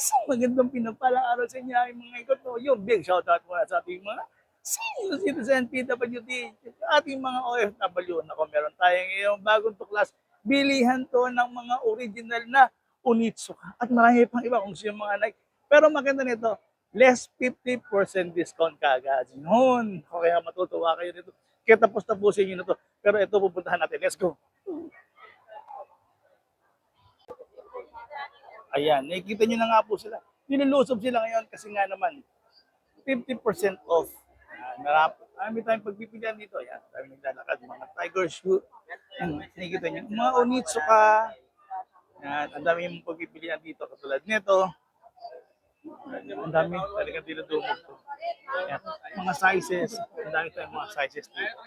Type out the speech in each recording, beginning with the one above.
Isang magandang pinapalang araw sa inyo aking mga ikoto. Yung big shoutout muna sa ating mga senior citizen, PWD, ating mga OFW. Nako, meron tayong ngayong bagong tuklas. Bilihan to ng mga original na Onitsuka. At marami pang iba kung sino mga like. Pero maganda nito, less 50% discount kagad. Yun. Kaya matutuwa kayo nito. Kaya tapos-tapusin nyo na to. Pero ito pupuntahan natin. Let's go. Ayan, nakikita nyo na nga po sila. Nilulusob sila ngayon kasi nga naman, 50% off. Marami tayong pagpipilian dito. Ayan, tayo naglalakad, mga tiger shoe. Ayan, nakikita nyo. Mga Onitsuka. Ayan, ang dami yung pagpipilian dito. Katulad nito. Ang dami talagang dinudumog to. Ayan, mga sizes. Ang dami tayong mga sizes dito.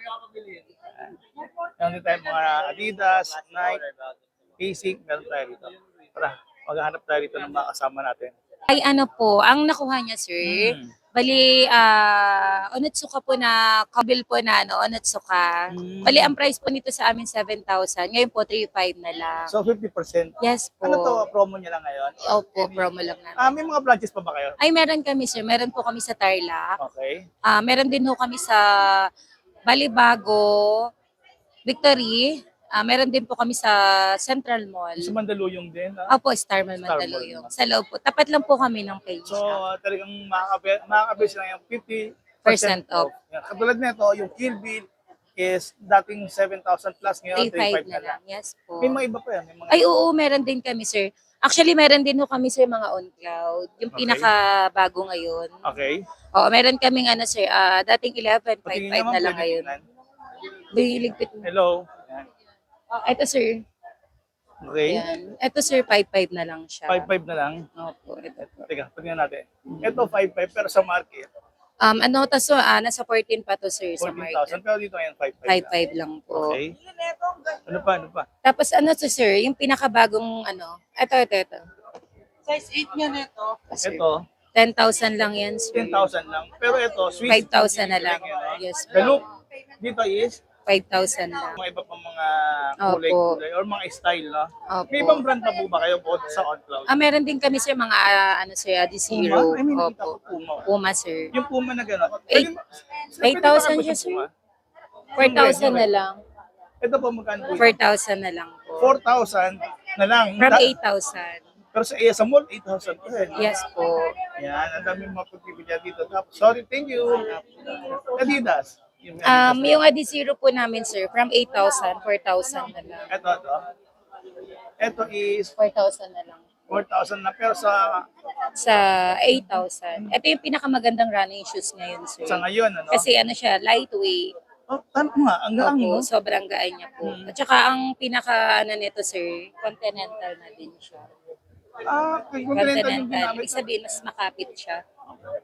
Ayan, meron tayong mga Adidas, Nike, Basic, meron tayo dito. Tara, maghahanap tayo dito ng mga kasama natin. Ay ano po, ang nakuha niya sir, bali Onitsuka po na, kabil po na Onitsuka. Bali ang price po nito sa amin 7,000, ngayon po 3,500 na lang. So 50%. Yes po. Ano to, promo niya lang ngayon? Opo, promo lang namin. May mga branches pa ba kayo? Ay meron kami sir, meron po kami sa Tarlac. Okay. Meron din po kami sa Balibago, Victory. Meron din po kami sa Central Mall. Sa Mandaluyong din. Opo, Star Mall Star Mall. Mandaluyong. Sa loob po. Tapat lang po kami ng page. So talagang makakabes lang yung 50% off. Yan. Katulad nito, yung Kill Bill is dating 7,000 plus, ngayon 3,500 3,500 na na lang. lang. Yes po. May mga iba pa yan. May mga Ay, oo, meron din kami, sir. Actually, meron din ho kami, sir, mga on-cloud. Yung Okay. pinaka-bago ngayon. Okay. Oo, meron kaming, sir, dating 11,500 Patingin na naman, lang pwede ngayon. tingnan. Biligpit mo. Hello. Yan. Ito, sir. Okay. Ayan. Ito, sir, 5,500 na lang siya. 5,500 na lang. Opo, ito po. Teka, tingnan natin. Ito 5,500 pero sa market, Nasa 14 pa to, sir, sa 14,000. market. Pero dito ngayon 5,500 5,500 lang po. Okay. Ano pa, ano pa? Tapos, to, sir, yung pinakabagong, ito. Size 8 niya nito. Sir, Ito, 10,000 lang yan, sir. 10,000 lang. Pero ito, Swiss. 5,000 na lang. Yan, no? Yes po. The look, dito is 5,000 lang. mga iba pang mga Opo. kulay-kulay or mga style, no? Opo. May ibang brand pa po ba kayo po sa OnCloud? Meron din kami sir mga sir, Puma? Adizero. I mean, nakita ko Opo. Puma. Puma sir. Yung Puma na gano'n. 8,000 siya, sir. 4,000 na lang. Ito po magkano po? 4,000 na lang po. 4,000 na lang. From 8,000. Pero sa mall, 8,000 pa rin. Yes po. Yan, ang dami mga pagpipilian dito. Tapos, sorry, thank you. Adidas. Yung Adizero po namin sir, from 8,000, 4,000 na lang. Ito. Ito is 4,000 na lang. 4,000 na. Pero sa Sa 8,000. Ito yung pinakamagandang running shoes ngayon sir. ngayon, ano? Kasi siya, lightweight. Oh, tama nga. Ang gaang, Opo, no? sobrang gaan niya po. At saka ang pinaka nito sir, continental na din siya. Continental yung Continental. ginamit. Ibig sabihin, mas makapit siya.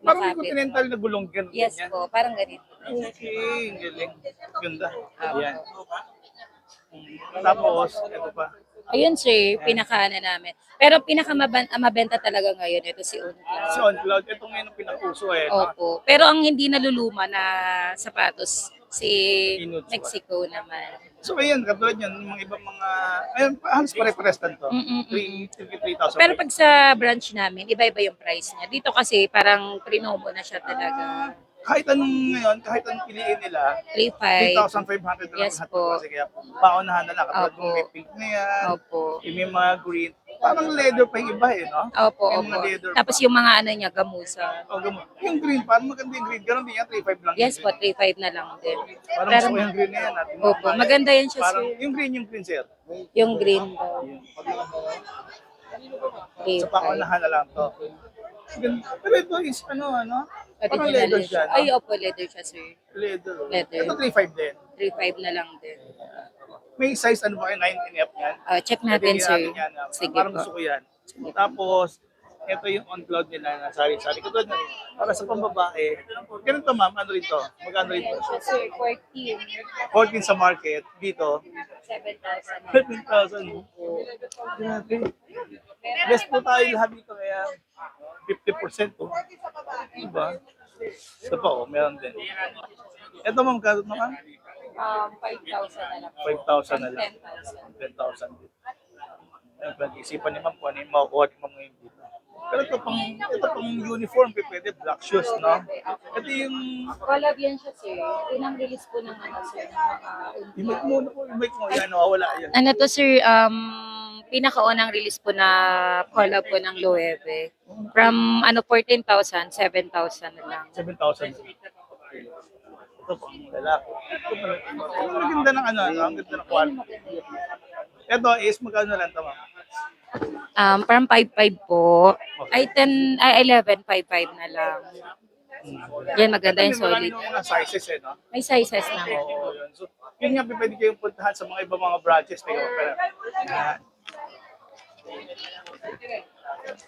Parang may Makapit. continental na gulong ganun. Yes ganyan. po, parang ganito. Okay, ang galing. Ganda. Ayan. Tapos, ito pa. Ayun sir, pinaka namin. Pero pinaka mabenta talaga ngayon, ito si Si Uncloud. OnCloud, ito ngayon ang pinapuso eh. No? Opo. Pero ang hindi naluluma na sapatos, si Inutsuka. Mexico naman. So ayun, katulad yan, yung mga ibang mga, ayun, halos pare-pares lang to. Mm-mm. 3,000. Pero pag sa branch namin, iba-iba yung price niya. Dito kasi parang prinomo na siya talaga. Kahit anong ngayon, kahit anong piliin nila, 3,500. 3,500 na lang Yes lahat. po. Kasi kaya paunahan na lang. Katulad Opo. kung may pink na yan, Opo. yung may mga green. Parang leather pa yung iba eh, no? Opo, May mga opo. leather Tapos pa. yung mga niya, gamusa. Oh, yung green, parang maganda yung green. Ganun din yan, 3,500 lang. Yes yung po, green. 3,500 na lang din. Parang Pero, gusto ko yung green na yan. Natin opo, maganda yan siya, Parang, sir. yung green, sir. Yung green daw. Sa paunahan na lang to. Pero ito is ano? Parang Original leather din siya, no? Ay, opo, leather siya, sir. Leather. Leather. Ito 3,500 din. 3,500 na lang din. May size ano ba kayo? 9 and up yan? Check natin, Pwede sir. natin yan, Sige parang po. gusto ko yan. Tapos, ito yung on-cloud nila na sari-sari. Katulad na, para sa pambabae. Ganito ma'am, ano rito? Magkano rito? Sir, 14. 14 sa market. Dito, 7,000. 13,000. Grabe. Less po tayo lahat dito kaya 50% po. Diba? Ito pa oh, meron din. Ito ma'am, kano naman? 5,000 na lang. 5,000 na lang. 10,000. 10,000 din. Ayun, isipan ni ma'am kung ano yung makukuha ni ma'am ngayon dito. Pero ito pang uniform, pwede black shoes, no? Ito yung, Collab yan siya, sir. Unang release po ng ano, sir, ng mga yung mic mo, yan, wala yan. ano to, sir, pinakaunang release po na collab po ng Loewe. From, 14,000, 7,000 na lang. 7,000. Ito pang lalaki. Ito pang ang ganda ng ang ganda ng quality. Ito is magkano lang ito, ma'am? From 5,500 po. Ay, 11,500 na lang. Yan, maganda yung Marami solid. ng mga sizes, no? May sizes na po. Oo, yun. So, yun nga, pwede kayong puntahan sa mga ibang mga branches. Pero,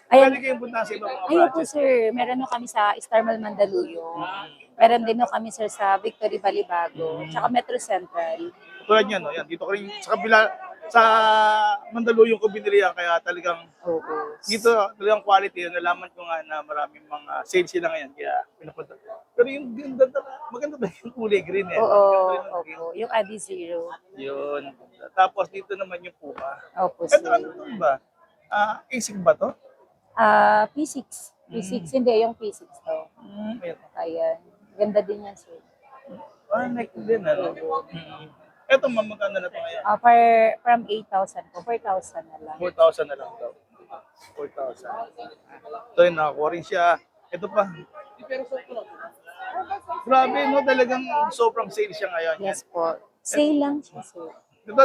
Ayan, pwede kayong puntahan sa ibang mga ayun po branches. sir, meron no kami sa Starmal Mandaluyong. Meron din no kami sir sa Victory Balibago, tsaka Metro Central. Tulad niyan, no? Yan, dito ko rin sa kabila, sa Mandaluyong ko binili yan, kaya talagang Oo. dito talagang quality, nalaman ko nga na maraming mga sales sila ngayon, kaya pinapunta. Pero yung ganda maganda ba yung kulay green eh? Oo, Ganda rin ng green. opo. Yung Adi Zero. Yun. Tapos dito naman yung Puma. Opo Ito sir. ano to ba? ASIC ba to? P6. P6, hindi. Yung P6 to. Ayan. Ayan. Ganda din yan sir. Nike din ano? Ito ma'am, magkano na to ngayon? From 8,000 po, 4,000 na lang. 4,000 na lang daw. 4,000. Ito yun, nakakuha rin siya. Ito pa. Grabe, no? Talagang sobrang sale siya ngayon. Yes po. Sale lang siya sir. Ito,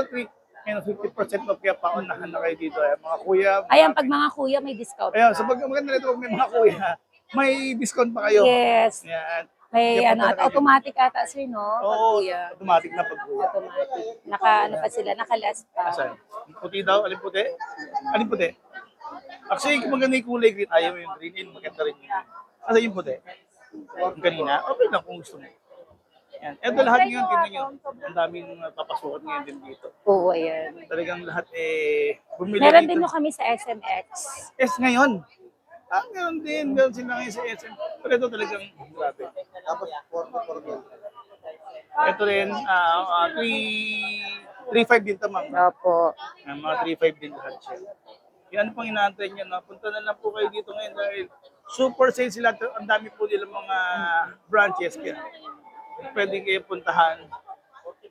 50% off kaya paunahan na kayo dito. Mga kuya. Ayan, pag mga kuya may discount Ayan, pa. so maganda nito pag may mga kuya, may discount pa kayo. Yes. Yan. May Kaya ano, punta at na kayo. automatic ata sir, no? Pag Oo, kuya. automatic na pag kuya. Automatic. Ano pa sila, naka-last pa. Asan? Puti daw? Alin puti? Alin puti? Actually, maganda yung kulay green. Ayaw mo yung green. Yun, maganda rin yun. Asa yung puti? Yung kanina? Okay lang kung gusto mo. Yan. Ito lahat ngayon, tingnan nyo. Ang daming papasukan ngayon din dito. Oo, ayan. Talagang lahat bumili Meron dito. din no kami sa SMX. Yes, ngayon. Meron din. Meron sila ngayon sa SM. Pero ito talagang grabe. Tapos, 44 din. Ito rin, 3.5 din ito, ma'am. Opo. Mga 3.5 din lahat siya. Yan ano pang inaantay nyo, no? Punta na lang po kayo dito ngayon dahil super sale sila. Ang dami po nila mga branches. Kaya pwede kayo puntahan.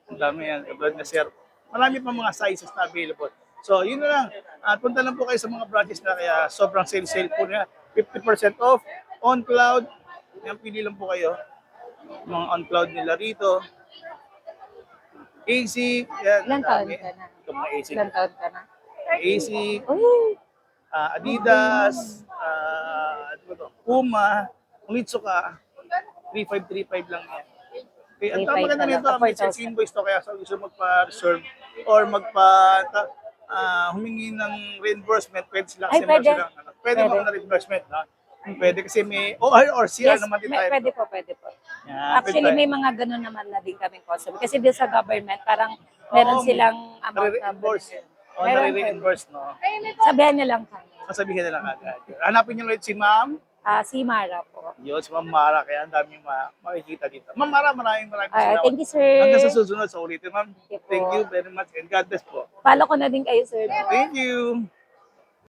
Ang dami yan. Katulad na sir. Marami pa mga sizes na available. So, yun na lang. Punta lang po kayo sa mga branches na kaya sobrang sale po niya. 50% off. On Cloud. Yan, pili lang po kayo. Mga On Cloud nila rito. AC. Yan. Ilan taon dami. ka na? Ito mga AC. Ilan taon ka na? AC. Uy! Adidas. Ano ba to? Puma. Onitsuka. 3535 lang yan. Okay, ang 3.5 tama na na nito, lang, may 4,000. sex invoice to kaya sa gusto magpa-reserve or humingi ng reimbursement, pwede sila Ay, kasi meron pwede. silang, pwede Pwede. mga reimbursement, no? Pwede kasi may OR or CR Yes, naman din may, tayo. pwede po, pwede po. Yan, Actually, pwede may mga ganun naman na din kaming customer. Kasi din sa government, parang meron Oo, silang amount na Re-reimburse. O, Meron, nare-reimburse, no? Sabihan niya lang kami. Sasabihin na lang agad. Hanapin niyo ulit si Ma'am. Si Mara po. Yun, si Ma'am Mara. Kaya ang daming makikita dito. Ma'am Mara, maraming salamat. Thank you, sir. Hanggang sa susunod sa ulitin, Ma'am. Thank you po. Thank you very much and God bless po. Follow ko na din kayo, sir. Thank you.